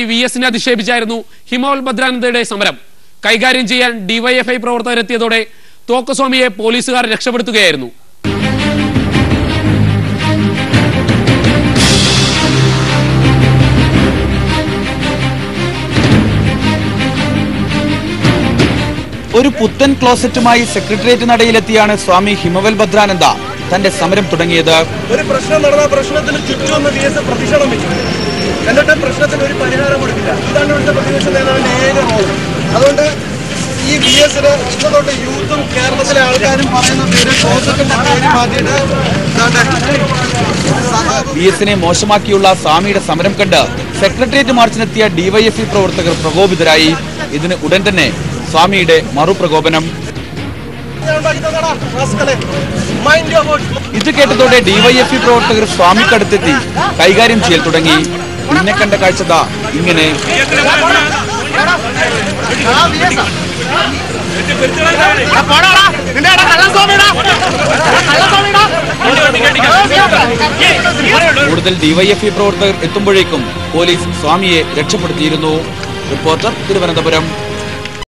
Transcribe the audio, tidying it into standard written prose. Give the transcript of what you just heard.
VS-നെ അധിക്ഷേപിച്ചായിരുന്നു ഹിമവൽ ഭദ്രാനന്ദയുടെ സമരം. കൈകാര്യം ചെയ്യാൻ ഡിവൈഎഫ്ഐ പ്രവർത്തകരെത്തിയതോടെ തോക്കസ്വാമിയെ പോലീസുകാർ രക്ഷപ്പെടുത്തുകയായിരുന്നു. ഒരു പുത്തൻ ക്ലോസറ്റുമായി സെക്രട്ടേറിയറ്റ് നടയിലെത്തിയാണ് സ്വാമി ഹിമവൽ ഭദ്രാനന്ദ തന്റെ സമരം തുടങ്ങിയത്. ഒരു പ്രശ്നം നടന്ന പ്രശ്നത്തിന് ചുറ്റും VS പ്രതിഷേധം വെച്ചു. എന്നിട്ട് പ്രശ്നത്തിന് ഒരു പരിഹാരം കൊടുക്കില്ല. ഇതാണ് ഇവിടുത്തെ പ്രതിപക്ഷ നേതാവിന്റെ ഏക റോൾ. അതുകൊണ്ട് ഈ VS-ന് ഇന്നതൊട്ട് യൂത്തും കേരളത്തിലെ ആൾക്കാരും പറയുന്ന പേര് ക്ലോസറ്റിന്റെ പേര് മാറ്റിയിട്ട് VS-നെ മോശമാക്കിയുള്ള സ്വാമിയുടെ സമരം കണ്ട് സെക്രട്ടേറിയറ്റ് മാർച്ചിനെത്തിയ ഡിവൈഎഫ്ഐ പ്രവർത്തകർ പ്രകോപിതരായി. ഇതിന് ഉടൻ തന്നെ സ്വാമിയുടെ മറുപ്രകോപനം. ഇത് കേട്ടതോടെ ഡിവൈഎഫ്ഐ പ്രവർത്തകർ സ്വാമിക്കടുത്തെത്തി കൈകാര്യം ചെയ്യൽ തുടങ്ങി. പിന്നെ കണ്ട കാഴ്ചത ഇങ്ങനെ. കൂടുതൽ ഡിവൈഎഫ്ഐ പ്രവർത്തകർ എത്തുമ്പോഴേക്കും പോലീസ് സ്വാമിയെ രക്ഷപ്പെടുത്തിയിരുന്നു. റിപ്പോർട്ടർ, തിരുവനന്തപുരം.